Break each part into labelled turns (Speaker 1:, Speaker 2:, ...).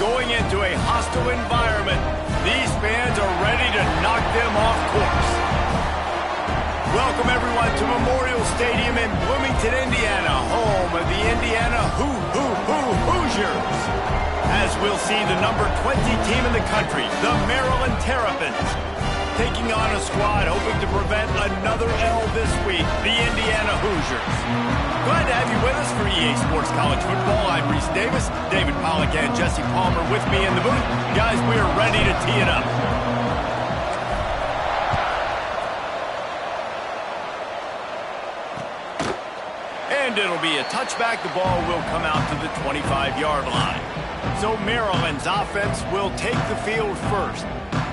Speaker 1: going into a hostile environment. These fans are ready to knock them off course. Welcome, everyone, to Memorial Stadium in Bloomington, Indiana, home of the Indiana Hoosiers. As we'll see the number 20 team in the country, the Maryland Terrapins, taking on a squad hoping to prevent another L this week, the Indiana Hoosiers. Glad to have you with us for EA Sports College Football. I'm Reese Davis, David Pollack and Jesse Palmer with me in the booth. Guys, we are ready to tee it up. And it'll be a touchback. The ball will come out to the 25-yard line. So Maryland's offense will take the field first.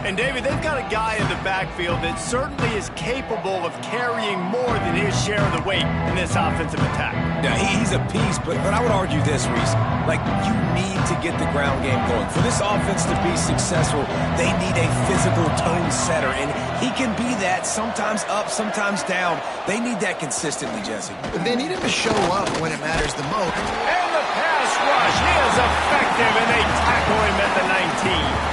Speaker 1: And, David, they've got a guy in the backfield that certainly is capable of carrying more than his share of the weight in this offensive attack.
Speaker 2: Yeah, he's a piece, but I would argue this, Reese. Like, you need to get the ground game going. For this offense to be successful, they need a physical tone setter, and he can be that, sometimes up, sometimes down. They need that consistently, Jesse.
Speaker 3: They need him to show up when it matters the most.
Speaker 1: And the pass rush is effective, and they tackle him at the 19.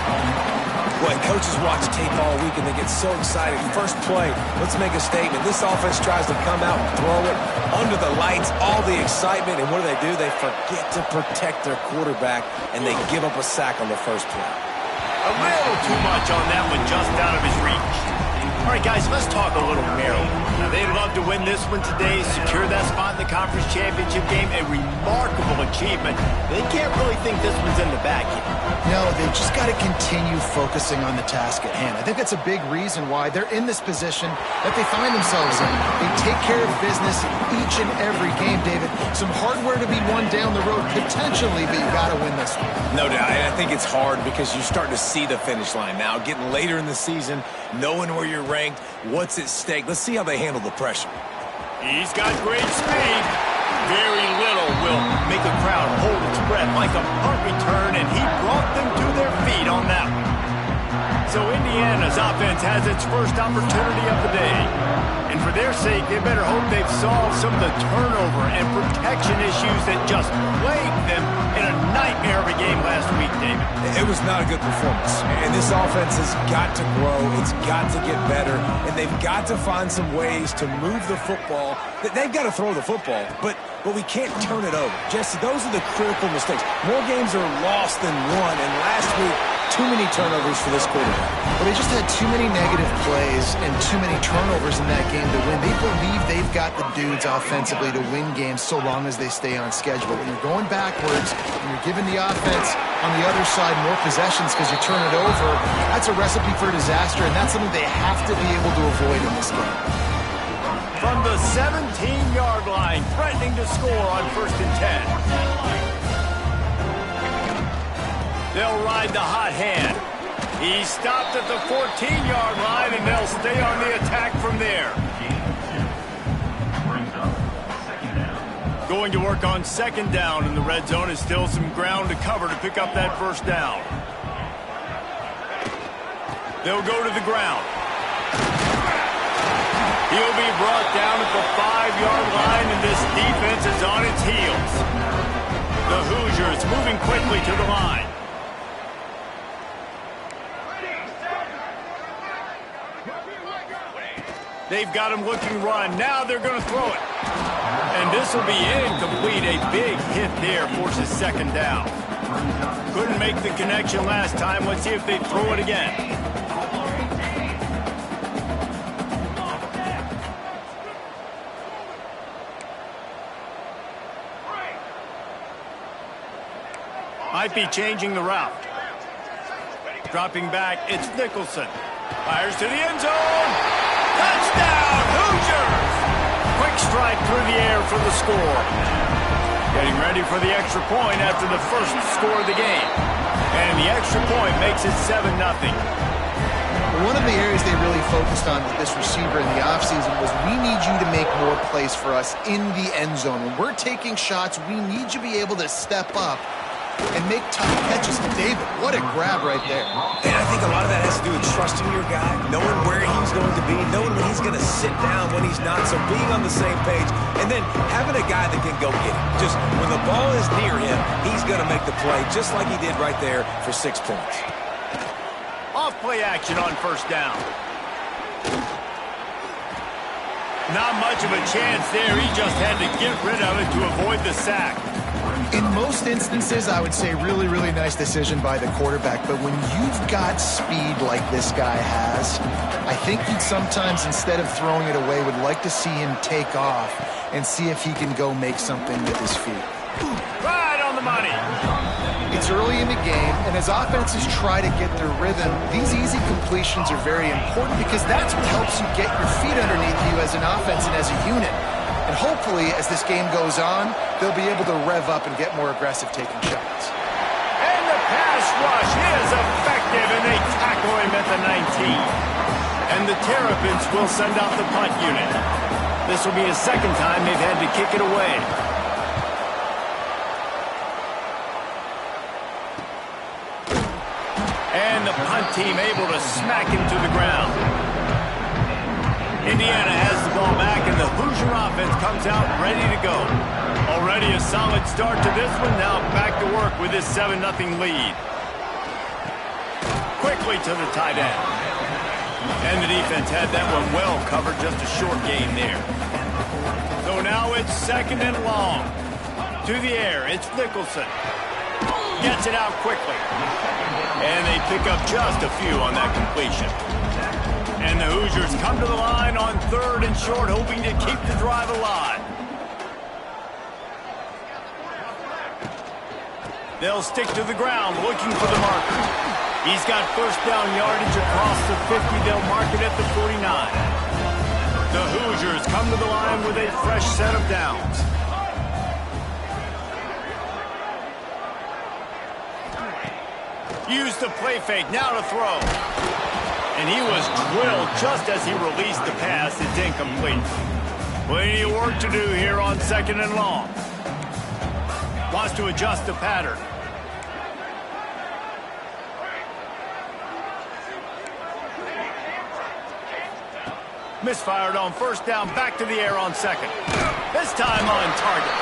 Speaker 2: Boy, coaches watch tape all week and they get so excited. First play, let's make a statement. This offense tries to come out and throw it under the lights, all the excitement, and what do? They forget to protect their quarterback, and they give up a sack on the first play.
Speaker 1: A little too much on that one, just out of his reach. All right, guys, let's talk a little Maryland. Now, they'd love to win this one today, secure that spot in the conference championship game, a remarkable achievement. They can't really think this one's in the bag yet.
Speaker 3: No, they've just got to continue focusing on the task at hand. I think that's a big reason why they're in this position that they find themselves in. They take care of business each and every game, David. Some hardware to be won down the road, potentially, but you got to win this one.
Speaker 2: No doubt, and I think it's hard because you're starting to see the finish line now, getting later in the season, knowing where you're ranked, what's at stake. Let's see how they handle the pressure.
Speaker 1: He's got great speed. Very little will make a crowd hold its breath like a punt return, and he brought them to their feet on that one. So Indiana's offense has its first opportunity of the day. And for their sake, they better hope they've solved some of the turnover and protection issues that just plagued them in a nightmare of a game last week, David.
Speaker 2: It was not a good performance. And this offense has got to grow. It's got to get better. And they've got to find some ways to move the football. They've got to throw the football, but we can't turn it over. Jesse, those are the critical mistakes. More games are lost than won, and last week, too many turnovers for this quarterback.
Speaker 3: Well, they just had too many negative plays and too many turnovers in that game to win. They believe they've got the dudes offensively to win games so long as they stay on schedule. When you're going backwards, when you're giving the offense on the other side more possessions because you turn it over, that's a recipe for disaster, and that's something they have to be able to avoid in this game.
Speaker 1: From the 17-yard line, threatening to score on 1st and 10. They'll ride the hot hand. He stopped at the 14-yard line, and they'll stay on the attack from there. Going to work on 2nd down in the red zone is still some ground to cover to pick up that 1st down. They'll go to the ground. He'll be brought down at the 5-yard line, and this defense is on its heels. The Hoosiers moving quickly to the line. They've got him looking run. Now they're going to throw it. And this will be incomplete. A big hit there forces 2nd down. Couldn't make the connection last time. Let's see if they throw it again. Might be changing the route. Dropping back, it's Nicholson. Fires to the end zone. Touchdown, Hoosiers! Quick strike through the air for the score. Getting ready for the extra point after the first score of the game. And the extra point makes it 7-0.
Speaker 3: One of the areas they really focused on with this receiver in the offseason was we need you to make more plays for us in the end zone. When we're taking shots, we need you to be able to step up and make tough catches. David, what a grab right there.
Speaker 2: And I think a lot of that has to do with trusting your guy, knowing where he's going to be, knowing when he's going to sit down, when he's not, so being on the same page, and then having a guy that can go get it. Just when the ball is near him, he's going to make the play, just like he did right there for 6 points.
Speaker 1: Off play action on first down. Not much of a chance there. He just had to get rid of it to avoid the sack.
Speaker 3: In most instances, I would say really, really nice decision by the quarterback. But when you've got speed like this guy has, I think you'd sometimes, instead of throwing it away, would like to see him take off and see if he can go make something with his feet.
Speaker 1: Right on the money.
Speaker 3: It's early in the game, and as offenses try to get their rhythm, these easy completions are very important because that's what helps you get your feet underneath you as an offense and as a unit. And hopefully, as this game goes on, they'll be able to rev up and get more aggressive taking shots.
Speaker 1: And the pass rush is effective, and they tackle him at the 19. And the Terrapins will send out the punt unit. This will be his second time they've had to kick it away. And the punt team able to smack him to the ground. Indiana has the ball back, and the Hoosier offense comes out ready to go. Already a solid start to this one. Now back to work with this 7-0 lead. Quickly to the tight end. And the defense had that one well covered. Just a short gain there. So now it's 2nd and long. To the air, it's Nicholson. Gets it out quickly. And they pick up just a few on that completion. And the Hoosiers come to the line on 3rd and short, hoping to keep the drive alive. They'll stick to the ground, looking for the marker. He's got first down yardage across the 50. They'll mark it at the 49. The Hoosiers come to the line with a fresh set of downs. Use the play fake, now to throw. And he was drilled just as he released the pass. It's incomplete. Plenty of work to do here on 2nd and long. Wants to adjust the pattern. Misfired on first down, back to the air on 2nd. This time on target.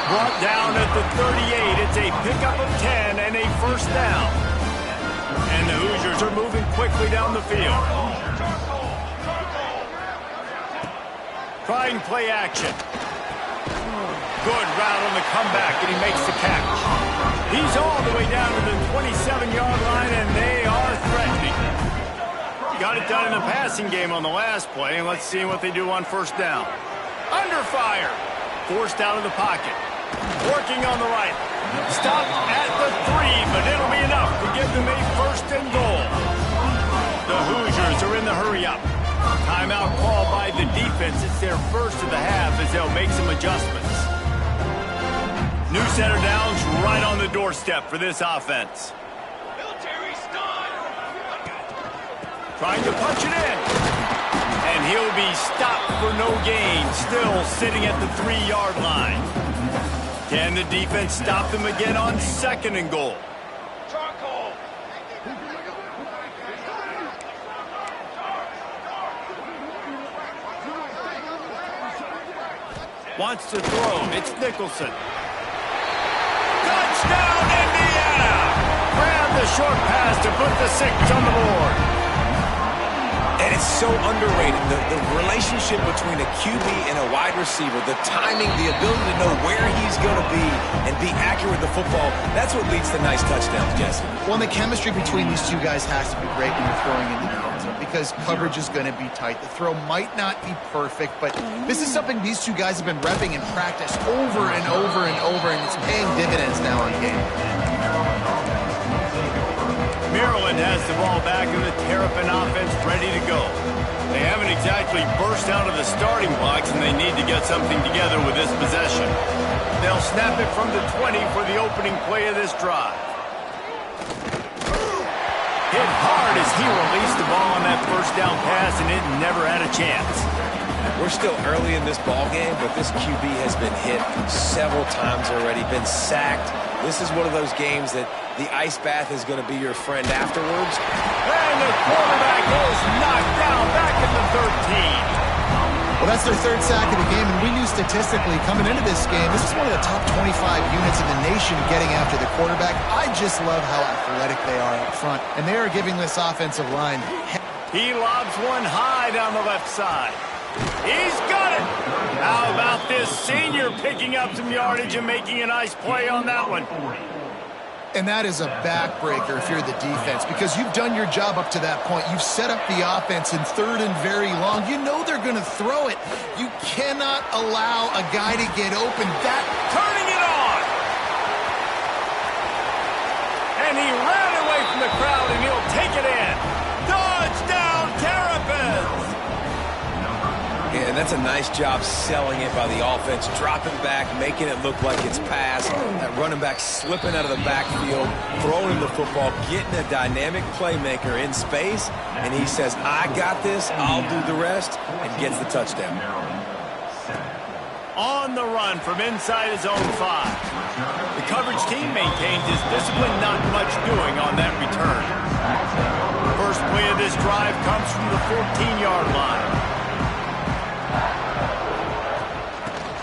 Speaker 1: Brought down at the 38. It's a pickup of 10 and a first down. And the Hoosiers are moving quickly down the field. Trying play action. Good route on the comeback, and he makes the catch. He's all the way down to the 27-yard line, and they are threatening. Got it done in the passing game on the last play, and let's see what they do on first down. Under fire. Forced out of the pocket. Working on the right. Stopped at the 3, but it'll be enough to give them a 1st and goal. The Hoosiers are in the hurry-up. Timeout call by the defense. It's their first of the half as they'll make some adjustments. New set of downs right on the doorstep for this offense. Trying to punch it in. And he'll be stopped for no gain. Still sitting at the 3-yard line. Can the defense stop them again on 2nd and goal? Wants to throw. It's Nicholson. Touchdown, Indiana! Grab the short pass to put the 6 on the board.
Speaker 2: And it's so underrated, the relationship between a QB and a wide receiver, the timing, the ability to know where he's going to be and be accurate with the football, that's what leads to nice touchdowns, Jesse.
Speaker 3: Well, and the chemistry between these two guys has to be great when you're throwing into the end zone because coverage is going to be tight. The throw might not be perfect, but this is something these two guys have been repping in practice over and over and over, and it's paying dividends now in game.
Speaker 1: Maryland has the ball back and the Terrapin offense ready to go. They haven't exactly burst out of the starting blocks, and they need to get something together with this possession. They'll snap it from the 20 for the opening play of this drive. Hit hard as he released the ball on that first down pass, and it never had a chance.
Speaker 2: We're still early in this ball game, but this QB has been hit several times already, been sacked, This is one of those games that the ice bath is going to be your friend afterwards.
Speaker 1: And the quarterback is knocked down back in the 13.
Speaker 3: Well, that's their third sack of the game, and we knew statistically coming into this game, this is one of the top 25 units in the nation getting after the quarterback. I just love how athletic they are up front, and they are giving this offensive line.
Speaker 1: He lobs one high down the left side. He's got it. How about this senior picking up some yardage and making a nice play on that one?
Speaker 3: And that is a backbreaker if you're the defense, because you've done your job up to that point. You've set up the offense in third and very long. You know they're going to throw it. You cannot allow a guy to get open. That
Speaker 1: turning it on. And he ran away from the crowd, and he'll take it in. Touchdown, Terrapins!
Speaker 2: Yeah, and that's a nice job selling it by the offense, dropping back, making it look like it's pass. That running back slipping out of the backfield, throwing the football, getting a dynamic playmaker in space, and he says, I got this, I'll do the rest, and gets the touchdown.
Speaker 1: On the run from inside his own 5. The coverage team maintains his discipline, not much doing on that return. First play of this drive comes from the 14-yard line.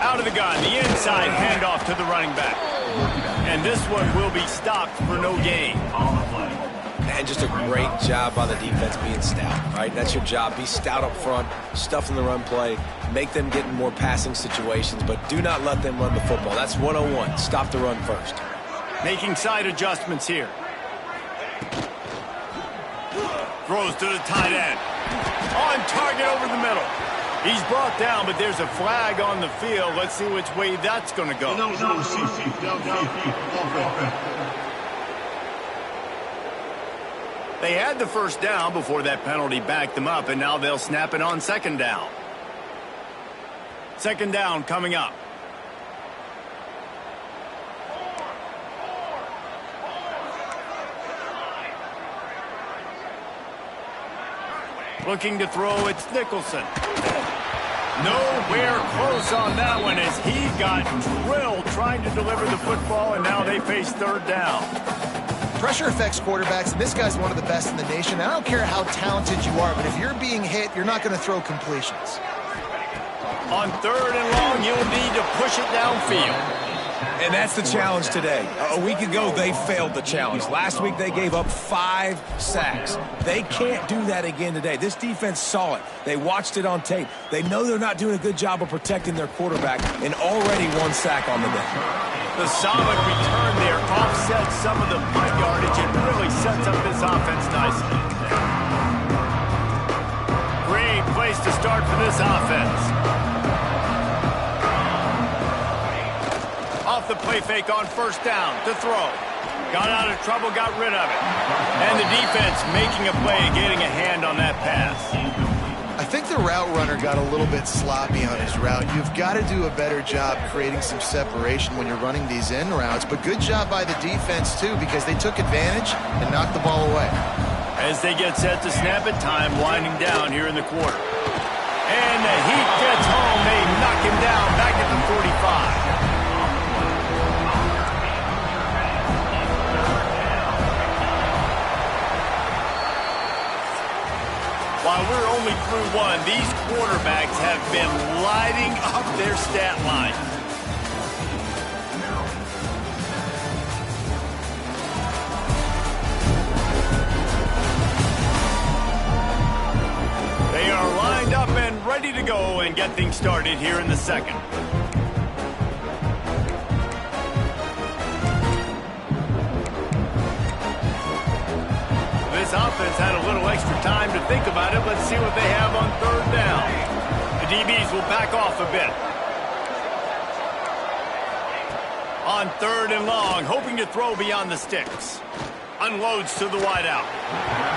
Speaker 1: Out of the gun, the inside handoff to the running back. And this one will be stopped for no gain.
Speaker 2: And just a great job by the defense being stout, right? That's your job. Be stout up front, stuff in the run play, make them get in more passing situations, but do not let them run the football. That's 101. Stop the run first.
Speaker 1: Making side adjustments here. Throws to the tight end. On target over the middle. He's brought down, but there's a flag on the field. Let's see which way that's going to go. They had the first down before that penalty backed them up, and now they'll snap it on second down. Second down coming up. Looking to throw, it's Nicholson. Nowhere close on that one as he got drilled trying to deliver the football, and now they face third down.
Speaker 3: Pressure affects quarterbacks, and this guy's one of the best in the nation. I don't care how talented you are, but if you're being hit, you're not going to throw completions.
Speaker 1: On third and long, you'll need to push it downfield.
Speaker 2: And that's the challenge today. A week ago, they failed the challenge. Last week, they gave up 5 sacks. They can't do that again today. This defense saw it. They watched it on tape. They know they're not doing a good job of protecting their quarterback, and already 1 sack on the day.
Speaker 1: The solid return there offsets some of the punt yardage and really sets up this offense nicely. Great place to start for this offense. Off the play fake on first down to throw. Got out of trouble, got rid of it. And the defense making a play, getting a hand on that pass.
Speaker 3: I think the route runner got a little bit sloppy on his route. You've got to do a better job creating some separation when you're running these in routes. But good job by the defense, too, because they took advantage and knocked the ball away.
Speaker 1: As they get set to snap it, time winding down here in the quarter. And the Heat gets home. They knock him down back at the 45. While we're only through one, these quarterbacks have been lighting up their stat line. They are lined up and ready to go and get things started here in the second. This offense had a little extra time to think about it. Let's see what they have on third down. The DBs will back off a bit. On third and long, hoping to throw beyond the sticks. Unloads to the wideout.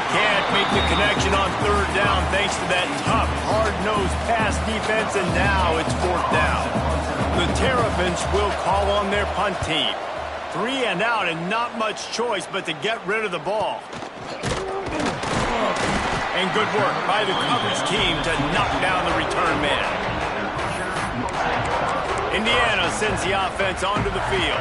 Speaker 1: Can't make the connection on third down thanks to that tough, hard-nosed pass defense, and now it's fourth down. The Terrapins will call on their punt team. 3 and out and not much choice but to get rid of the ball. And good work by the coverage team to knock down the return man. Indiana sends the offense onto the field.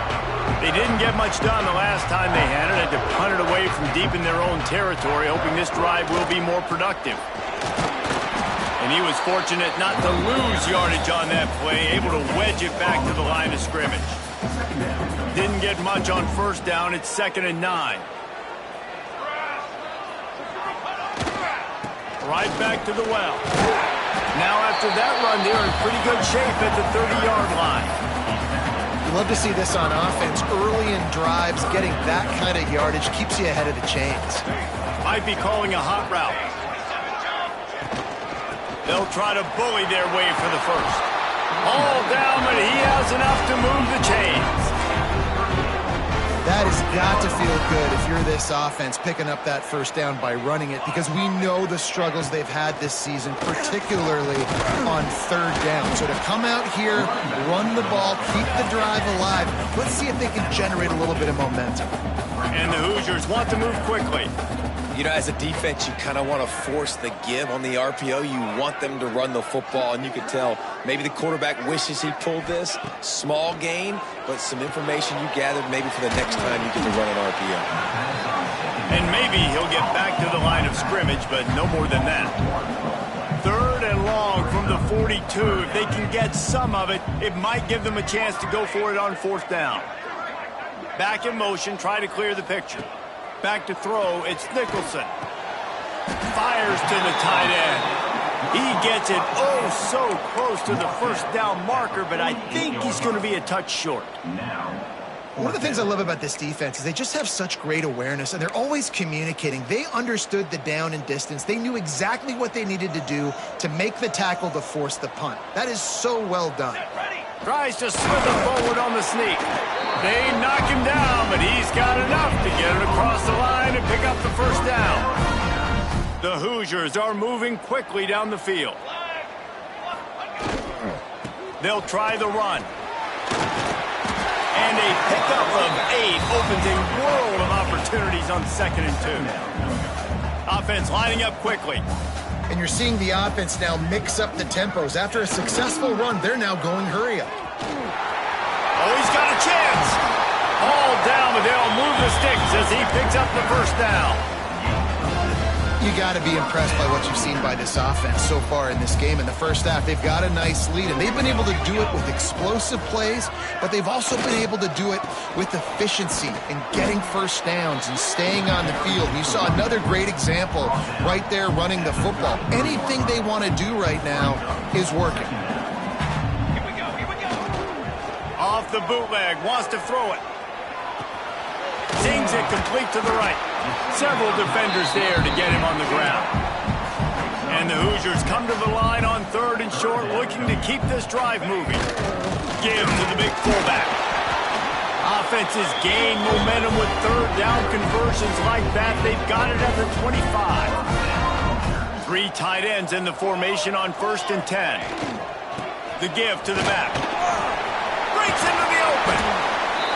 Speaker 1: They didn't get much done the last time they had it. Had to punt it away from deep in their own territory, hoping this drive will be more productive. And he was fortunate not to lose yardage on that play, able to wedge it back to the line of scrimmage. Didn't get much on first down. It's 2nd and 9. Right back to the well. Now after that run, they're in pretty good shape at the 30-yard line.
Speaker 3: You love to see this on offense. Early in drives, getting that kind of yardage keeps you ahead of the chains.
Speaker 1: Might be calling a hot route. They'll try to bully their way for the first. All down, but he has enough to move the chains.
Speaker 3: That has got to feel good if you're this offense picking up that first down by running it, because we know the struggles they've had this season, particularly on third down. So to come out here, run the ball, keep the drive alive, let's see if they can generate a little bit of momentum.
Speaker 1: And the Hoosiers want to move quickly.
Speaker 2: You know, as a defense, you kind of want to force the give on the RPO. You want them to run the football, and you could tell maybe the quarterback wishes he pulled this. Small gain, but some information you gathered maybe for the next time you get to run an RPO.
Speaker 1: And maybe he'll get back to the line of scrimmage, but no more than that. 3rd and long from the 42. If they can get some of it, it might give them a chance to go for it on 4th down. Back in motion, try to clear the picture. Back to throw, it's Nicholson. Fires to the tight end. He gets it oh so close to the first down marker, but I think he's going to be a touch short.
Speaker 3: One of the things I love about this defense is they just have such great awareness, and they're always communicating. They understood the down and distance. They knew exactly what they needed to do to make the tackle to force the punt. That is so well done.
Speaker 1: Tries to slither forward on the sneak. They knock him down, but he's got enough to get it across the line and pick up the first down. The Hoosiers are moving quickly down the field. They'll try the run. And a pickup of 8 opens a world of opportunities on 2nd and 2. Offense lining up quickly.
Speaker 3: And you're seeing the offense now mix up the tempos. After a successful run, they're now going hurry up.
Speaker 1: Oh, he's got a chance. All down, but they'll move the sticks as he picks up the first down.
Speaker 3: You got to be impressed by what you've seen by this offense so far in this game. In the first half, they've got a nice lead, and they've been able to do it with explosive plays, but they've also been able to do it with efficiency and getting first downs and staying on the field. And you saw another great example right there running the football. Anything they want to do right now is working.
Speaker 1: Off the bootleg, wants to throw it. Zings it complete to the right. Several defenders there to get him on the ground. And the Hoosiers come to the line on 3rd and short, looking to keep this drive moving. Give to the big fullback. Offenses gain momentum with 3rd down conversions like that. They've got it at the 25. 3 tight ends in the formation on 1st and 10. The give to the back. Breaks into the open.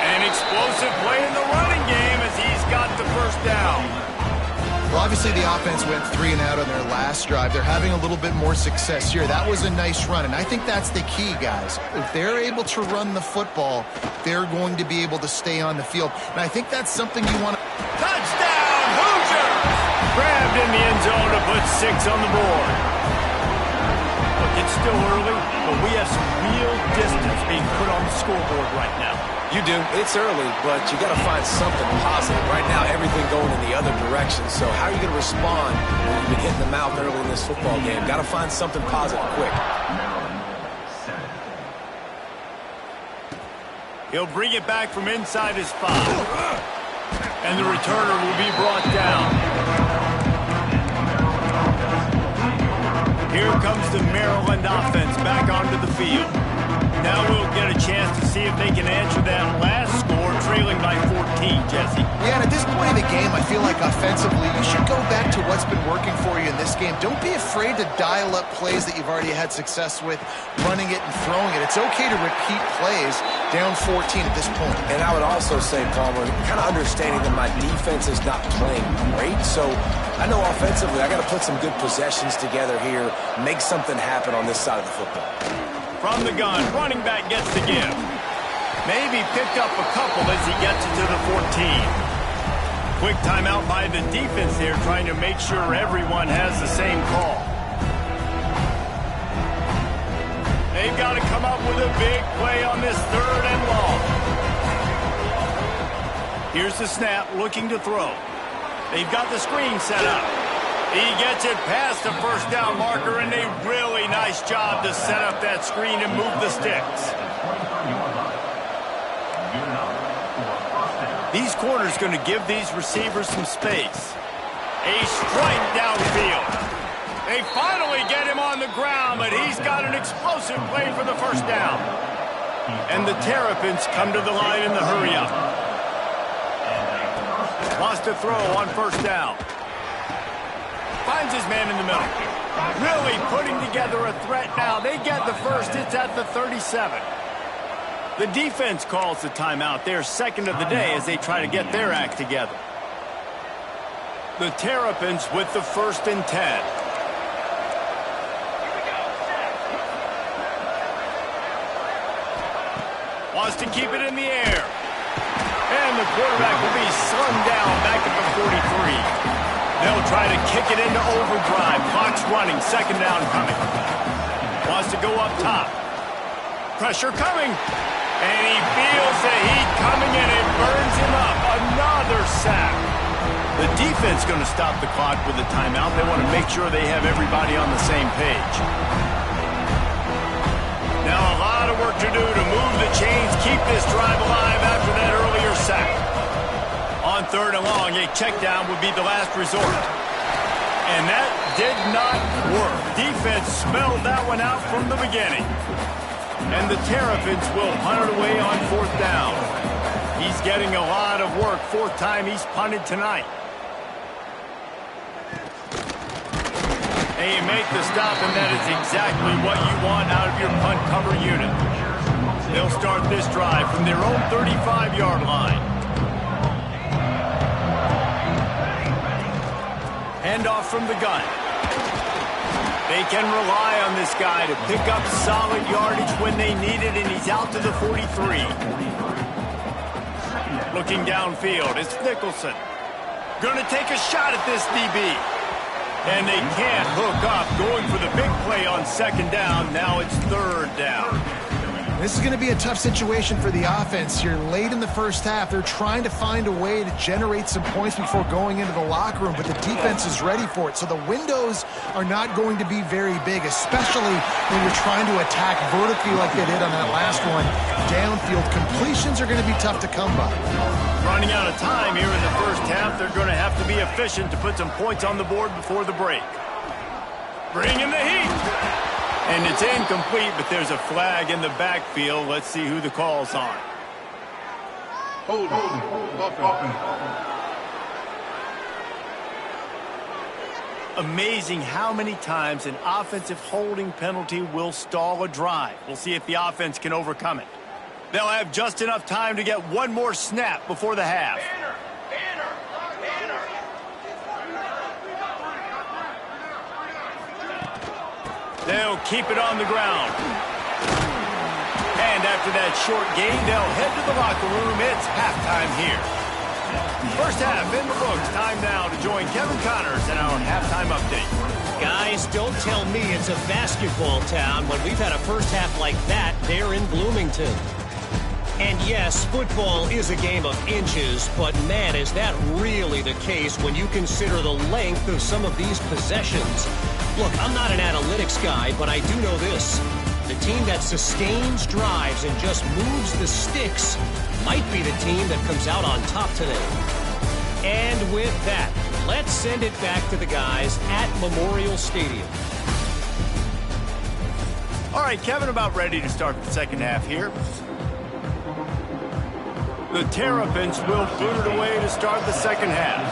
Speaker 1: An explosive play in the running game as he's got the first down.
Speaker 3: Well, obviously the offense went 3 and out on their last drive. They're having a little bit more success here. That was a nice run, and I think that's the key, guys. If they're able to run the football, they're going to be able to stay on the field. And I think that's something you want to...
Speaker 1: Touchdown, Hoosiers! Grabbed in the end zone to put 6 on the board. Look, it's still early, but we have some real distance being put on the scoreboard right now.
Speaker 2: You do. It's early, but you got to find something positive. Right now, everything going in the other direction. So how are you going to respond when you've been hitting the mouth early in this football game? Got to find something positive quick.
Speaker 1: He'll bring it back from inside his 5. And the returner will be brought down. Here comes the Maryland offense back onto the field. Now we'll get a chance to see if they can answer that last score, trailing by 14, Jesse.
Speaker 3: Yeah, and at this point of the game, I feel like offensively, you should go back to what's been working for you in this game. Don't be afraid to dial up plays that you've already had success with, running it and throwing it. It's okay to repeat plays down 14 at this point.
Speaker 2: And I would also say, Palmer, kind of understanding that my defense is not playing great, so I know offensively I got to put some good possessions together here, make something happen on this side of the football.
Speaker 1: From the gun, running back gets the give. Maybe picked up a couple as he gets it to the 14. Quick timeout by the defense there, trying to make sure everyone has the same call. They've got to come up with a big play on this 3rd and long. Here's the snap, looking to throw. They've got the screen set up. He gets it past the first down marker, and a really nice job to set up that screen and move the sticks. These corners going to give these receivers some space. A strike downfield. They finally get him on the ground, but he's got an explosive play for the first down. And the Terrapins come to the line in the hurry-up. Wants to throw on first down. Finds his man in the middle. Really putting together a threat now. They get the first. It's at the 37. The defense calls the timeout, their second of the day, as they try to get their act together. The Terrapins with the 1st and 10. Wants to keep it in the air. And the quarterback will be slung down back at the 43. They'll try to kick it into overdrive. Clock's running, 2nd down coming. Wants to go up top. Pressure coming. And he feels the heat coming in. It burns him up. Another sack. The defense going to stop the clock with a timeout. They want to make sure they have everybody on the same page. Now a lot of work to do to move the chains, keep this drive alive after that earlier sack. On 3rd and long, a check down would be the last resort. And that did not work. Defense smelled that one out from the beginning. And the Terrapins will punt it away on 4th down. He's getting a lot of work. 4th time he's punted tonight. And you make the stop, and that is exactly what you want out of your punt cover unit. They'll start this drive from their own 35-yard line. Handoff from the gun. They can rely on this guy to pick up solid yardage when they need it, and he's out to the 43. Looking downfield, it's Nicholson. Going to take a shot at this DB. And they can't hook up, going for the big play on 2nd down. Now it's 3rd down.
Speaker 3: This is going to be a tough situation for the offense here. Late in the first half, they're trying to find a way to generate some points before going into the locker room, but the defense is ready for it. So the windows are not going to be very big, especially when you're trying to attack vertically like they did on that last one. Downfield completions are going to be tough to come by.
Speaker 1: Running out of time here in the first half, they're going to have to be efficient to put some points on the board before the break. Bring in the heat. And it's incomplete, but there's a flag in the backfield. Let's see who the call's on.
Speaker 4: Hold.
Speaker 1: Amazing how many times an offensive holding penalty will stall a drive. We'll see if the offense can overcome it. They'll have just enough time to get one more snap before the half. They'll keep it on the ground. And after that short gain, they'll head to the locker room. It's halftime here. First half in the books. Time now to join Kevin Connors in our halftime update.
Speaker 5: Guys, don't tell me it's a basketball town when we've had a first half like that there in Bloomington. And yes, football is a game of inches, but man, is that really the case when you consider the length of some of these possessions. Look, I'm not an analytics guy, but I do know this. The team that sustains drives and just moves the sticks might be the team that comes out on top today. And with that, let's send it back to the guys at Memorial Stadium.
Speaker 1: All right, Kevin, about ready to start the second half here. The Terrapins will boot it away to start the second half.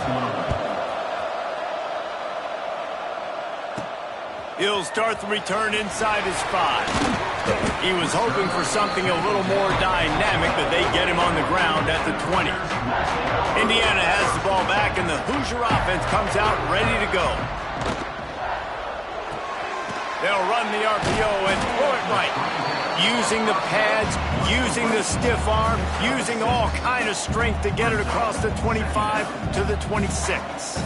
Speaker 1: He'll start the return inside his 5. He was hoping for something a little more dynamic, but they get him on the ground at the 20. Indiana has the ball back, and the Hoosier offense comes out ready to go. They'll run the RPO and throw it right. using the pads, using the stiff arm, using all kind of strength to get it across the 25 to the 26.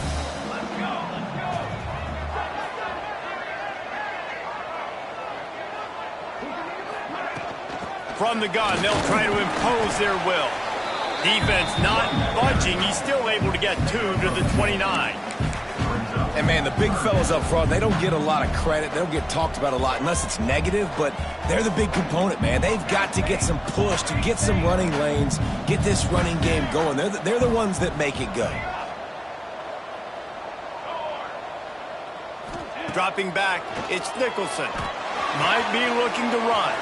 Speaker 1: From the gun, they'll try to impose their will. Defense not budging. He's still able to get 2 to the 29.
Speaker 2: And, man, the big fellas up front, they don't get a lot of credit. They don't get talked about a lot unless it's negative, but they're the big component, man. They've got to get some push, to get some running lanes, get this running game going. They're the ones that make it go.
Speaker 1: Dropping back, it's Nicholson. Might be looking to run.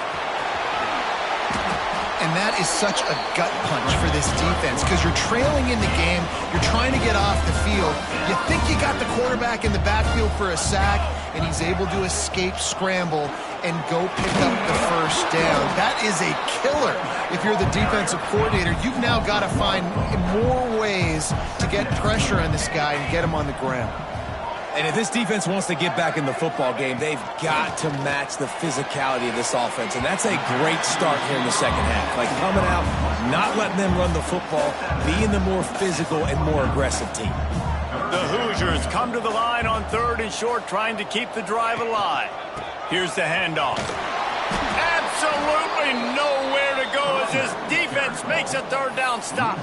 Speaker 3: And that is such a gut punch for this defense because you're trailing in the game. You're trying to get off the field. You think you got the quarterback in the backfield for a sack, and he's able to escape scramble and go pick up the first down. That is a killer. If you're the defensive coordinator, you've now got to find more ways to get pressure on this guy and get him on the ground.
Speaker 2: And if this defense wants to get back in the football game, they've got to match the physicality of this offense. And that's a great start here in the second half. Like coming out, not letting them run the football, being the more physical and more aggressive team.
Speaker 1: The Hoosiers come to the line on 3rd and short, trying to keep the drive alive. Here's the handoff. Absolutely nowhere to go as this defense makes a 3rd down stop.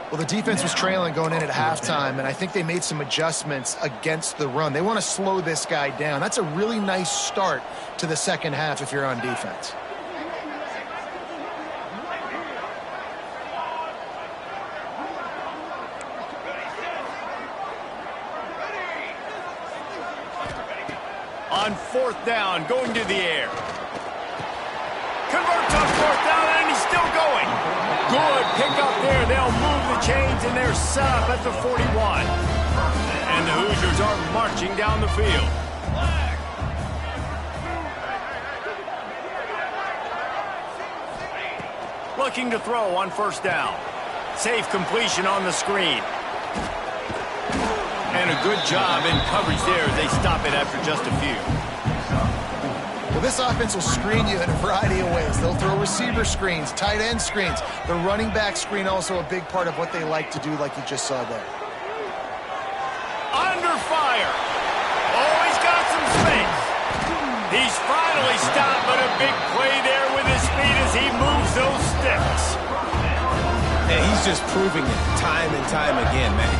Speaker 3: Well, the defense was trailing going in at halftime, and I think they made some adjustments against the run. They want to slow this guy down. That's a really nice start to the second half if you're on defense.
Speaker 1: On 4th down, going to the air. Converts on 4th down, and he's still going. Good pick up there. They'll move the chains, and they're set up at the 41. And the Hoosiers are marching down the field. Looking to throw on 1st down. Safe completion on the screen. And a good job in coverage there as they stop it after just a few.
Speaker 3: Well, this offense will screen you in a variety of ways. They'll throw receiver screens, tight end screens. The running back screen also a big part of what they like to do, like you just saw there.
Speaker 1: Under fire. Oh, he's got some space. He's finally stopped, but a big play there with his feet as he moves those sticks.
Speaker 2: And he's just proving it time and time again, man.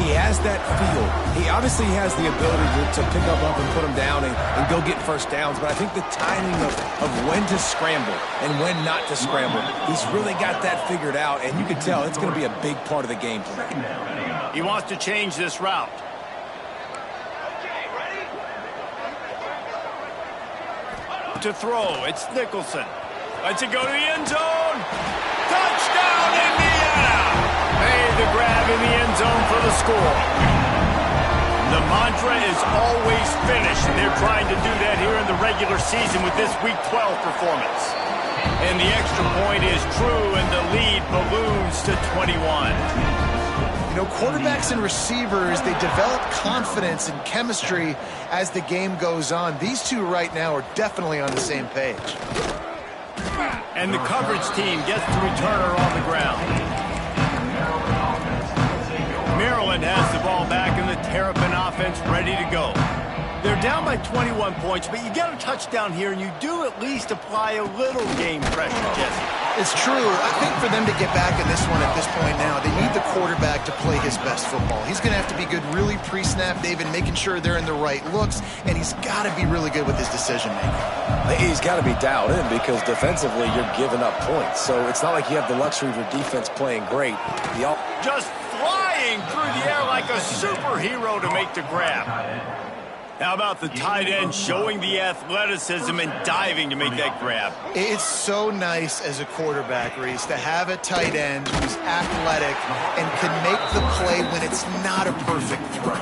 Speaker 2: He has that feel. He obviously has the ability to pick up and put him down and go get 1st downs, but I think the timing of when to scramble and when not to scramble, he's really got that figured out, and you can tell it's going to be a big part of the game plan.
Speaker 1: He wants to change this route. To throw, it's Nicholson. Lets it go to the end zone. Touchdown, Indiana! Made the grab in the end zone for the score. The mantra is always finish, and they're trying to do that here in the regular season with this Week 12 performance. And the extra point is true, and the lead balloons to 21.
Speaker 3: You know, quarterbacks and receivers, they develop confidence and chemistry as the game goes on. These two right now are definitely on the same page.
Speaker 1: And the coverage team gets the returner on the ground. Maryland has the ball back, and the Terrapin offense ready to go. They're down by 21 points, but you get a touchdown here, and you do at least apply a little game pressure, Jesse.
Speaker 3: It's true. I think for them to get back in this one at this point now, they need the quarterback to play his best football. He's going to have to be good really pre-snap, David, making sure they're in the right looks, and he's got to be really good with his decision-making.
Speaker 2: He's got to be dialed in because defensively you're giving up points. So it's not like you have the luxury of your defense playing great.
Speaker 1: Just flying through the air like a superhero to make the grab. How about the tight end showing the athleticism and diving to make that grab?
Speaker 3: It's so nice as a quarterback, Reese, to have a tight end who's athletic and can make the play when it's not a perfect throw.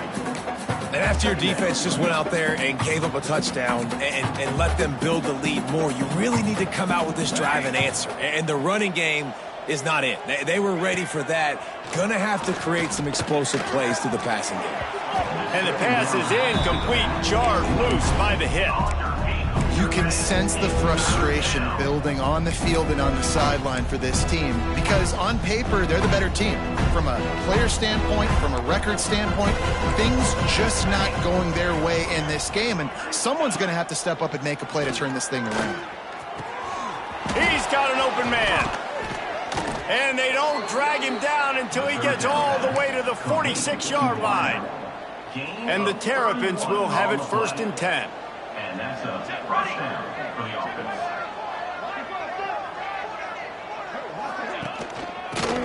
Speaker 2: And after your defense just went out there and gave up a touchdown and let them build the lead more, you really need to come out with this drive and answer. And the running game is not it. They were ready for that. Gonna have to create some explosive plays through the passing game.
Speaker 1: And the pass is incomplete, jarred loose by the hit.
Speaker 3: You can sense the frustration building on the field and on the sideline for this team because on paper, they're the better team. From a player standpoint, from a record standpoint, things just not going their way in this game, and someone's going to have to step up and make a play to turn this thing around.
Speaker 1: He's got an open man. And they don't drag him down until he gets all the way to the 46-yard line. And the Terrapins will have it 1st and 10.
Speaker 6: And that's a rush down for the offense.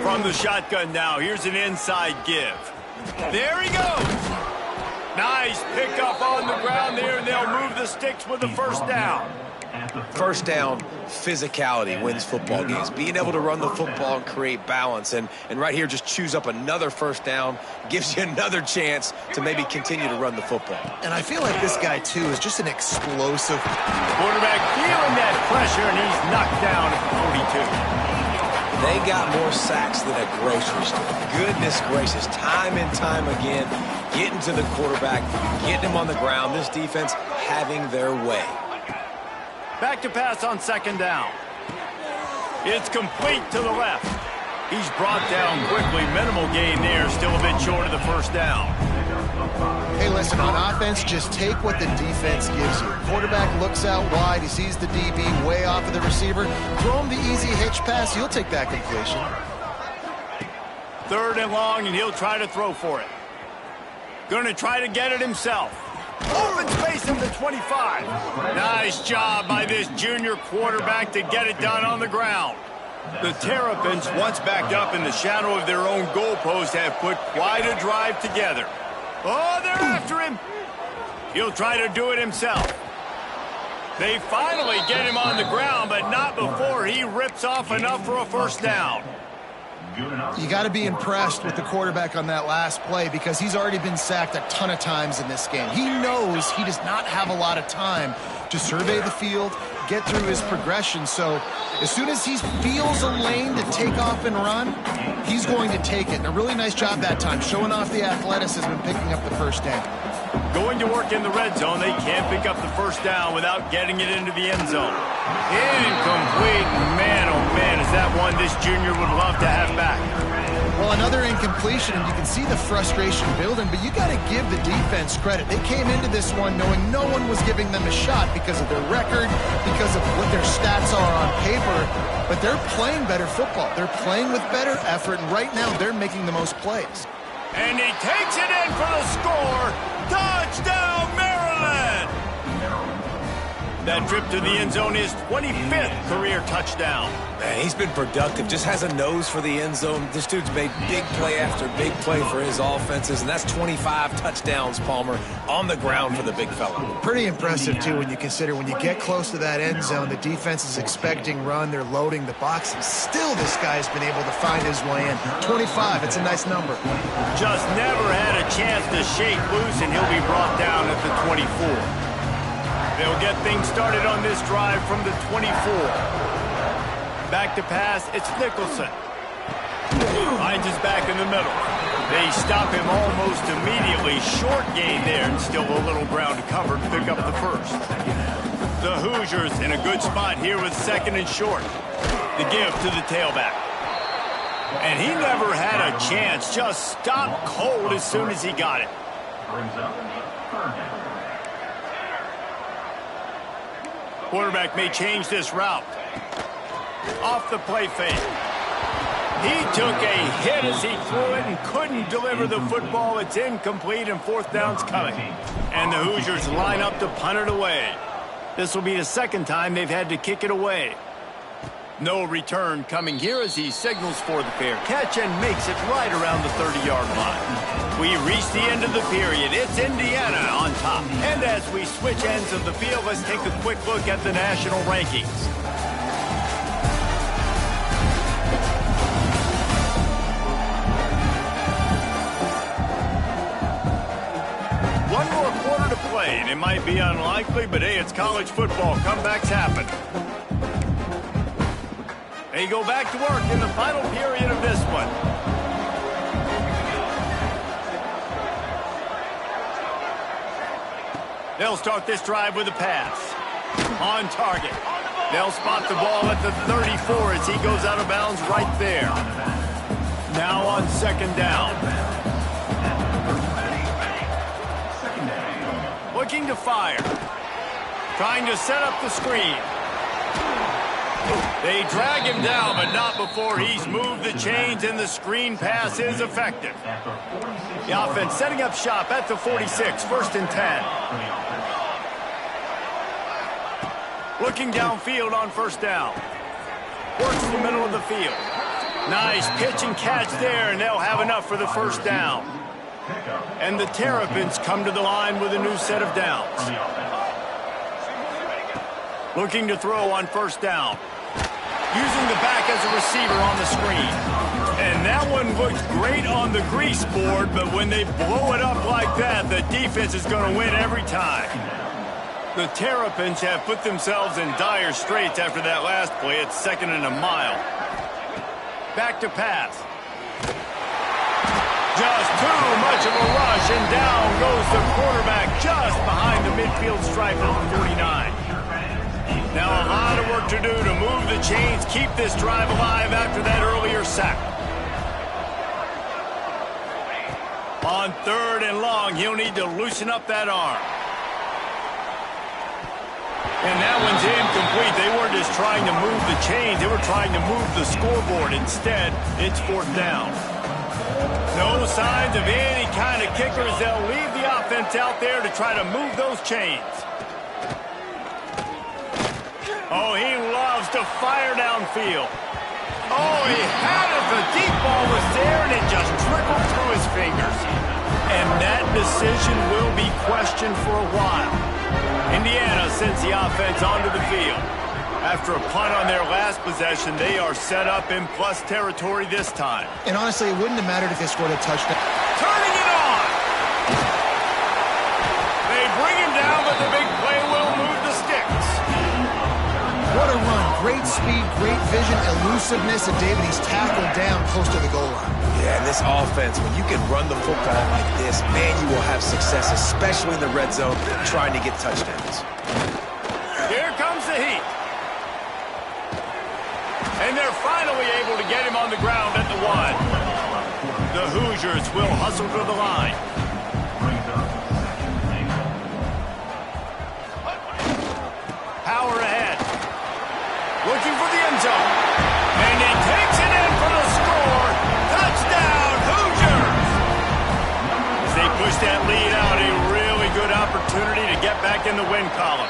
Speaker 1: From the shotgun now, here's an inside give. There he goes. Nice pickup on the ground there, and they'll move the sticks with the 1st down.
Speaker 2: First down, physicality wins football games. Being able to run the football and create balance. And right here, just choose up another 1st down, gives you another chance to maybe continue to run the football.
Speaker 3: And I feel like this guy, too, is just an explosive.
Speaker 1: Quarterback feeling that pressure, and he's knocked down at the 42.
Speaker 2: They got more sacks than a grocery store. Goodness gracious, time and time again, getting to the quarterback, getting him on the ground. This defense having their way.
Speaker 1: Back to pass on 2nd down. It's complete to the left. He's brought down quickly. Minimal gain there. Still a bit short of the 1st down.
Speaker 3: Hey, listen, on offense, just take what the defense gives you. Quarterback looks out wide. He sees the DB way off of the receiver. Throw him the easy hitch pass. You'll take that completion.
Speaker 1: 3rd and long, and he'll try to throw for it. Going to try to get it himself. Open space in the 25. Nice job by this junior quarterback to get it done on the ground. The Terrapins, once backed up in the shadow of their own goalpost, have put quite a drive together. Oh, they're after him. He'll try to do it himself. They finally get him on the ground, but not before he rips off enough for a 1st down.
Speaker 3: You got to be impressed with the quarterback on that last play because he's already been sacked a ton of times in this game. He knows he does not have a lot of time to survey the field, get through his progression. So as soon as he feels a lane to take off and run, he's going to take it. And a really nice job that time, showing off the athleticism and picking up the 1st down.
Speaker 1: Going to work in the red zone. They can't pick up the 1st down without getting it into the end zone. Incomplete. Man, oh man, is that one this junior would love to have back.
Speaker 3: Well, another incompletion, and you can see the frustration building, but you got to give the defense credit. They came into this one knowing no one was giving them a shot because of their record, because of what their stats are on paper, but they're playing better football. They're playing with better effort, and right now they're making the most plays.
Speaker 1: And he takes it in for the score. Touchdown, Maryland! That trip to the end zone is 25th career touchdown.
Speaker 2: Man, he's been productive, just has a nose for the end zone. This dude's made big play after big play for his offenses, and that's 25 touchdowns, Palmer, on the ground for the big fella.
Speaker 3: Pretty impressive, too, when you consider when you get close to that end zone, the defense is expecting run, they're loading the box, and still this guy's been able to find his way in. 25, it's a nice number.
Speaker 1: Just never had a chance to shake loose, and he'll be brought down at the 24. They'll get things started on this drive from the 24. Back to pass, it's Nicholson. Finds his back in the middle. They stop him almost immediately. Short gain there, and still a little ground to cover to pick up the 1st. The Hoosiers in a good spot here with 2nd and short. The give to the tailback. And he never had a chance, just stopped cold as soon as he got it. Quarterback may change this route. Off the play fake. He took a hit as he threw it and couldn't deliver the football. It's incomplete and 4th down's coming. And the Hoosiers line up to punt it away. This will be the 2nd time they've had to kick it away. No return coming here as he signals for the fair catch and makes it right around the 30-yard line. We reach the end of the period. It's Indiana on top. And as we switch ends of the field, let's take a quick look at the national rankings. One more quarter to play, and it might be unlikely, but hey, it's college football. Comebacks happen. They go back to work in the final period of this one. They'll start this drive with a pass. On target. They'll spot the ball at the 34 as he goes out of bounds right there. Now on second down. Looking to fire. Trying to set up the screen. They drag him down, but not before he's moved the chains, and the screen pass is effective. The offense setting up shop at the 46, 1st and 10. Looking downfield on first down. Works the middle of the field. Nice pitch and catch there, and they'll have enough for the first down. And the Terrapins come to the line with a new set of downs. Looking to throw on first down. Using the back as a receiver on the screen. And that one looks great on the grease board, but when they blow it up like that, the defense is going to win every time. The Terrapins have put themselves in dire straits after that last play at 2nd and a mile. Back to pass. Just too much of a rush, and down goes the quarterback just behind the midfield stripe at the 49. Now a lot of work to do to move the chains, keep this drive alive after that earlier sack. On 3rd and long, he'll need to loosen up that arm. And that one's incomplete. They weren't just trying to move the chains, they were trying to move the scoreboard. Instead, it's 4th down. No signs of any kind of kickers. They'll leave the offense out there to try to move those chains. Oh, he loves to fire downfield. Oh, he had it. The deep ball was there, and it just trickled through his fingers. And that decision will be questioned for a while. Indiana sends the offense onto the field. After a punt on their last possession, they are set up in plus territory this time.
Speaker 3: And honestly, it wouldn't have mattered if they scored a touchdown.
Speaker 1: Turning it on! They bring him down, but the big play will move the sticks.
Speaker 3: What a run. Great speed, great vision, elusiveness, and David, he's tackled down close to the goal line.
Speaker 2: Yeah, and this offense, when you can run the football like this, man, you will have success, especially in the red zone, trying to get touchdowns.
Speaker 1: Here comes the heat. And they're finally able to get him on the ground at the 1. The Hoosiers will hustle to the line. Power ahead. Looking for the end zone. And he takes it in for the score. Touchdown, Hoosiers! As they push that lead out, a really good opportunity to get back in the win column.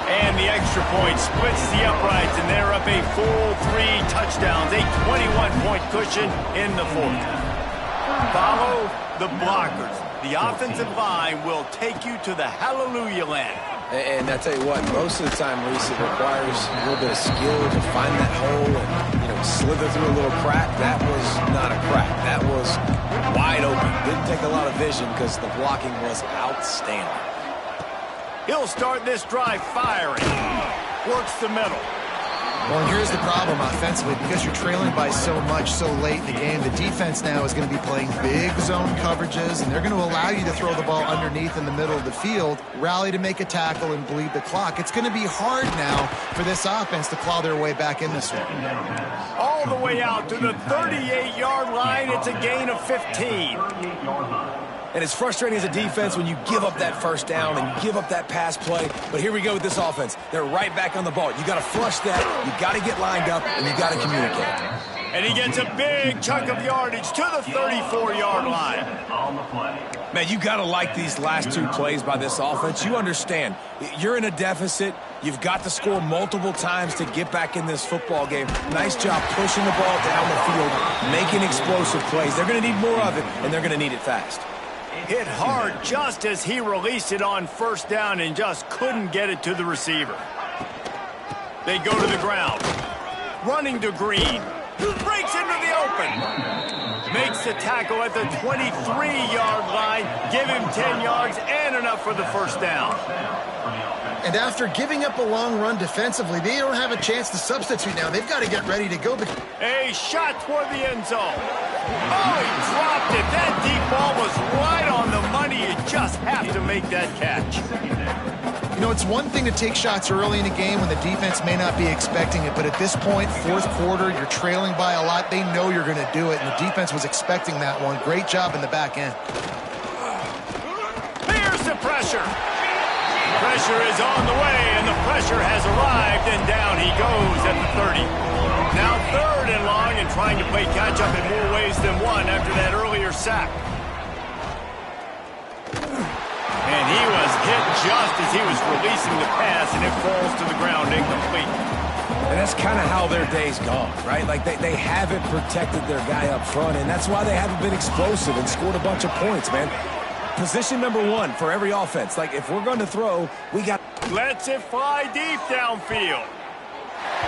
Speaker 1: And the extra point splits the uprights, and they're up a full 3 touchdowns, a 21-point cushion in the 4th. Follow the blockers. The offensive line will take you to the hallelujah land.
Speaker 2: And I tell you what, most of the time, Reese, it requires a little bit of skill to find that hole and, slither through a little crack. That was not a crack. That was wide open. Didn't take a lot of vision because the blocking was outstanding.
Speaker 1: He'll start this drive firing. Works the middle.
Speaker 3: Well, and here's the problem offensively. Because you're trailing by so much so late in the game, the defense now is going to be playing big zone coverages, and they're going to allow you to throw the ball underneath in the middle of the field, rally to make a tackle, and bleed the clock. It's going to be hard now for this offense to claw their way back in this one.
Speaker 1: All the way out to the 38-yard line. It's a gain of 15.
Speaker 2: And it's frustrating as a defense when you give up that first down and give up that pass play. But here we go with this offense. They're right back on the ball. You got to flush that, you got to get lined up, and you got to communicate.
Speaker 1: And he gets a big chunk of yardage to the 34-yard line.
Speaker 2: Man, you got to like these last 2 plays by this offense. You understand. You're in a deficit. You've got to score multiple times to get back in this football game. Nice job pushing the ball down the field, making explosive plays. They're going to need more of it, and they're going to need it fast.
Speaker 1: Hit hard just as he released it on first down and just couldn't get it to the receiver. They go to the ground. Running to Green. Breaks into the open. Makes the tackle at the 23-yard line. Give him 10 yards and enough for the first down.
Speaker 3: And after giving up a long run defensively, they don't have a chance to substitute now. They've got to get ready to go.
Speaker 1: A shot toward the end zone. Oh, he dropped it. That deep ball was right on the money. You just have to make that catch.
Speaker 3: it's one thing to take shots early in a game when the defense may not be expecting it, but at this point, fourth quarter, you're trailing by a lot. They know you're going to do it, and the defense was expecting that one. Great job in the back end.
Speaker 1: Here's the pressure. Pressure is on the way, and the pressure has arrived, and down he goes at the 30. Now third and long, and trying to play catch-up in more ways than one after that earlier sack. And he was hit just as he was releasing the pass, and it falls to the ground incomplete.
Speaker 2: And that's kind of how their day's gone, right? Like, they haven't protected their guy up front, and that's why they haven't been explosive and scored a bunch of points, man. Position number one for every offense. Like, if we're going to throw, we got...
Speaker 1: Lets it fly deep downfield.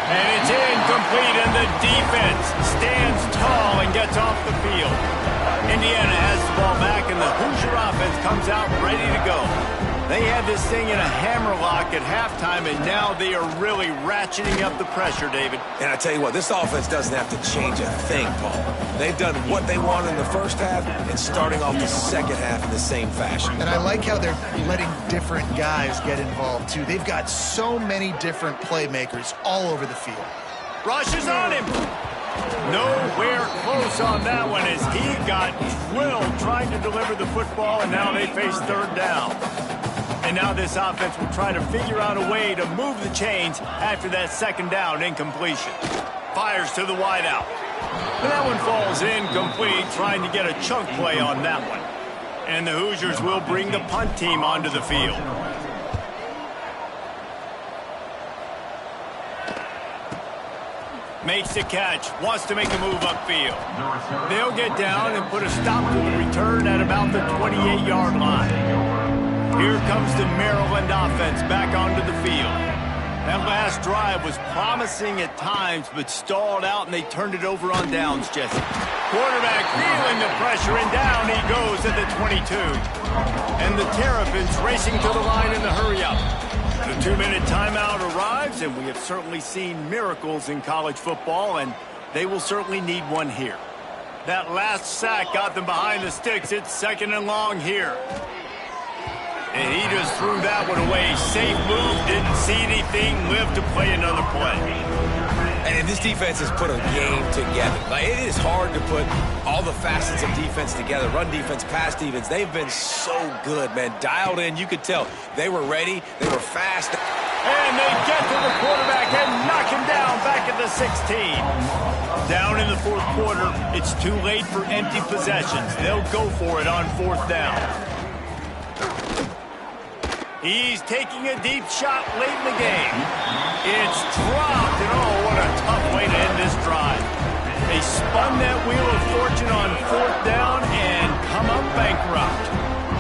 Speaker 1: And it's incomplete, and the defense stands tall and gets off the field. Indiana has the ball back, and the Hoosier offense comes out ready to go. They had this thing in a hammerlock at halftime, and now they are really ratcheting up the pressure, David.
Speaker 2: And I tell you what, this offense doesn't have to change a thing, Paul. They've done what they want in the first half and starting off the second half in the same fashion.
Speaker 3: And I like how they're letting different guys get involved, too. They've got so many different playmakers all over the field.
Speaker 1: Rush is on him. Nowhere close on that one as he got drilled trying to deliver the football, and now they face third down. And now this offense will try to figure out a way to move the chains after that second down incompletion. Fires to the wideout. And that one falls incomplete, trying to get a chunk play on that one. And the Hoosiers will bring the punt team onto the field. Makes the catch, wants to make a move upfield. They'll get down and put a stop to the return at about the 28-yard line. Here comes the Maryland offense back onto the field. That last drive was promising at times, but stalled out, and they turned it over on downs, Jesse. Quarterback feeling the pressure, and down he goes at the 22. And the Terrapins racing to the line in the hurry-up. The 2-minute timeout arrives, and we have certainly seen miracles in college football, and they will certainly need one here. That last sack got them behind the sticks. It's second and long here. And he just threw that one away. Safe move, didn't see anything, lived to play another play.
Speaker 2: And this defense has put a game together. Like, it is hard to put all the facets of defense together. Run defense, pass defense. They've been so good, man. Dialed in, you could tell. They were ready. They were fast.
Speaker 1: And they get to the quarterback and knock him down back at the 16. Down in the fourth quarter, it's too late for empty possessions. They'll go for it on fourth down. He's taking a deep shot late in the game. It's dropped, and oh, what a tough way to end this drive. They spun that wheel of fortune on fourth down and come up bankrupt.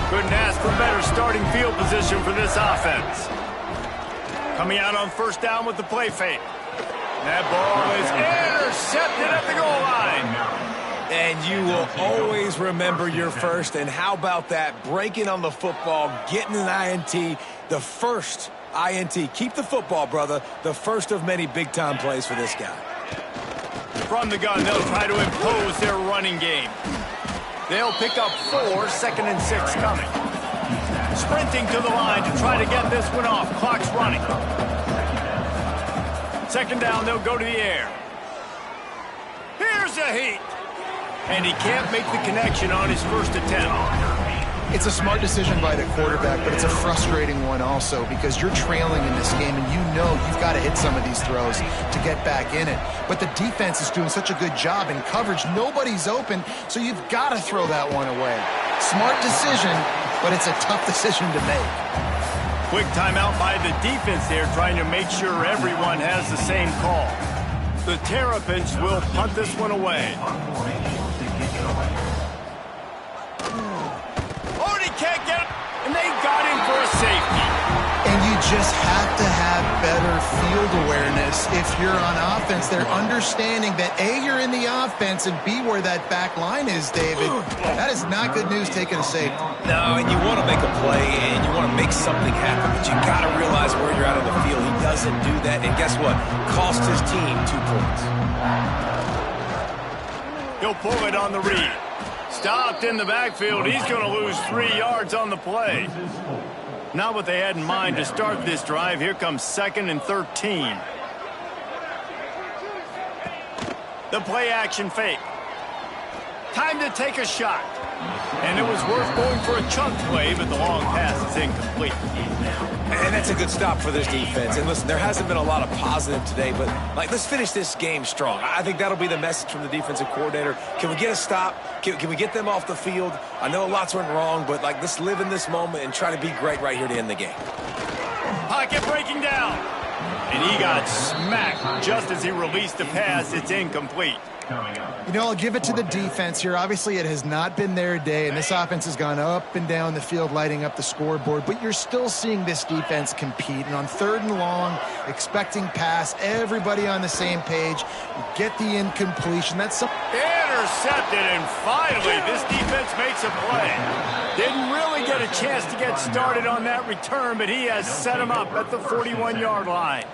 Speaker 1: Couldn't ask for better starting field position for this offense. Coming out on first down with the play fake. That ball is intercepted at the goal line.
Speaker 2: And you will always remember your first. And how about that? Breaking on the football, getting an INT, the first INT. Keep the football, brother. The first of many big-time plays for this guy.
Speaker 1: From the gun, they'll try to impose their running game. They'll pick up 4, 2nd and 6 coming. Sprinting to the line to try to get this one off. Clock's running. Second down, they'll go to the air. Here's a heat. And he can't make the connection on his first attempt.
Speaker 3: It's a smart decision by the quarterback, but it's a frustrating one also because you're trailing in this game and you know you've got to hit some of these throws to get back in it. But the defense is doing such a good job in coverage. Nobody's open, so you've got to throw that one away. Smart decision, but it's a tough decision to make.
Speaker 1: Quick timeout by the defense there, trying to make sure everyone has the same call. The Terrapins will punt this one away. Oh, he can't get it, and they got him for a safety.
Speaker 3: And you just have to have better field awareness if you're on offense. They're understanding that A, you're in the offense, and B, where that back line is, David. That is not good news taking a safety.
Speaker 2: No, and you want to make a play, and you want to make something happen, but you got to realize where you're out on the field. He doesn't do that, and guess what? Cost his team 2 points.
Speaker 1: He'll pull it on the read. Stopped in the backfield. He's going to lose 3 yards on the play. Not what they had in mind to start this drive. Here comes 2nd and 13. The play action fake. Time to take a shot. And it was worth going for a chunk play, but the long pass is incomplete.
Speaker 2: And that's a good stop for this defense. And listen, there hasn't been a lot of positive today, but let's finish this game strong. I think that'll be the message from the defensive coordinator. Can we get a stop? Can we get them off the field? I know lots went wrong, but let's live in this moment and try to be great right here to end the game.
Speaker 1: Pocket breaking down. And he got smacked just as he released the pass. It's incomplete.
Speaker 3: You know, I'll give it to the defense here. Obviously, it has not been their day, and this offense has gone up and down the field, lighting up the scoreboard. But you're still seeing this defense compete. And on 3rd and long, expecting pass, everybody on the same page. Get the incompletion. That's something.
Speaker 1: Intercepted, and finally, this defense makes a play. Didn't really get a chance to get started on that return, but he has set him up at the 41-yard line.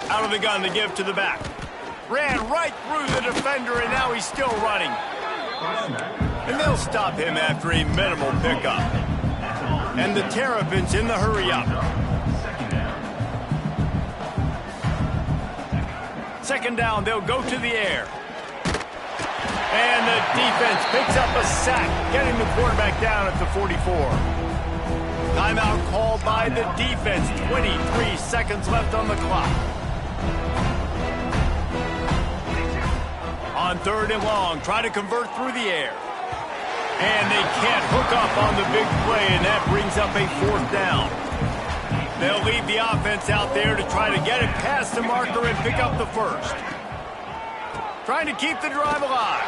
Speaker 1: Out of the gun to give to the back. Ran right through the defender, and now he's still running. And they'll stop him after a minimal pickup. And the Terrapins in the hurry up. 2nd down, they'll go to the air. And the defense picks up a sack, getting the quarterback down at the 44. Timeout called by the defense. 23 seconds left on the clock. On 3rd and long, try to convert through the air. And they can't hook up on the big play, and that brings up a 4th down. They'll leave the offense out there to try to get it past the marker and pick up the 1st. Trying to keep the drive alive.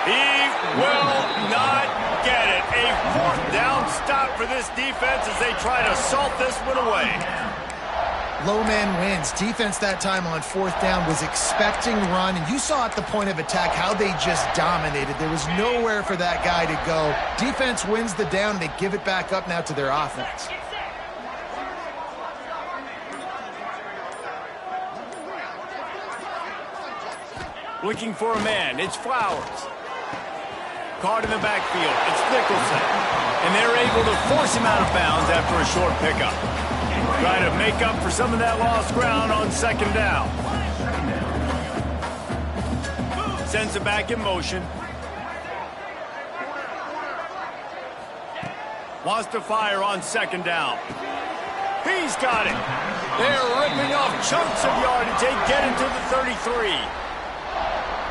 Speaker 1: He will not get it. A 4th down stop for this defense as they try to salt this one away.
Speaker 3: Low man wins. Defense that time on 4th down was expecting run, and you saw at the point of attack how they just dominated. There was nowhere for that guy to go. Defense wins the down. They give it back up now to their offense.
Speaker 1: Looking for a man. It's Flowers. Caught in the backfield. It's Nicholson. And they're able to force him out of bounds after a short pickup. Trying to make up for some of that lost ground on 2nd down. Sends it back in motion. Wants to fire on 2nd down. He's got it. They're ripping off chunks of yardage. They get into the 33.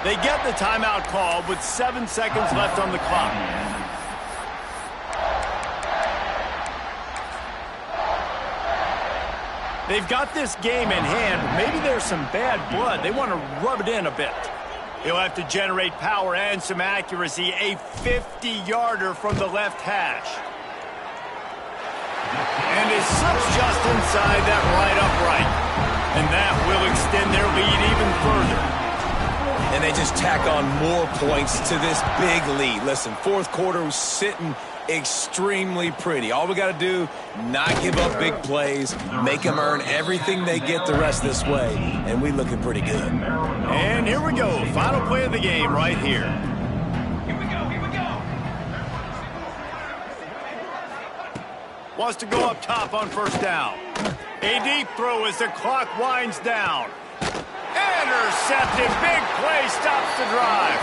Speaker 1: They get the timeout call with 7 seconds left on the clock. They've got this game in hand, but maybe there's some bad blood. They want to rub it in a bit. He'll have to generate power and some accuracy. A 50-yarder from the left hash. And it slips just inside that right upright. And that will extend their lead even further.
Speaker 2: And they just tack on more points to this big lead. Listen, 4th quarter was sitting extremely pretty. All we got to do, not give up big plays, make them earn everything they get the rest this way, and we looking pretty good.
Speaker 1: And here we go. Final play of the game right here.
Speaker 6: Here we go.
Speaker 1: Wants to go up top on 1st down. A deep throw as the clock winds down. Intercepted. Big play stops the drive.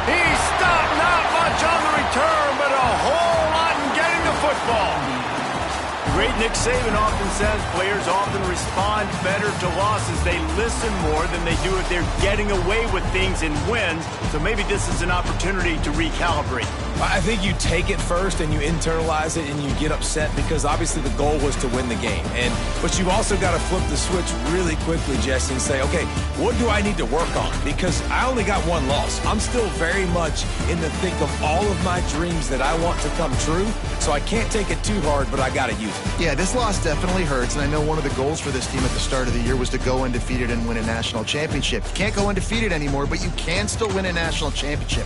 Speaker 1: He stopped, not much on the return, but a whole lot in getting the football. Great Nick Saban often says players often respond better to losses. They listen more than they do if they're getting away with things in wins. So maybe this is an opportunity to recalibrate.
Speaker 2: I think you take it first and you internalize it and you get upset because obviously the goal was to win the game. But you've also got to flip the switch really quickly, Jesse, and say, okay, what do I need to work on? Because I only got one loss. I'm still very much in the thick of all of my dreams that I want to come true. So I can't take it too hard, but I got to use it.
Speaker 3: Yeah, this loss definitely hurts, and I know one of the goals for this team at the start of the year was to go undefeated and win a national championship. You can't go undefeated anymore, but you can still win a national championship.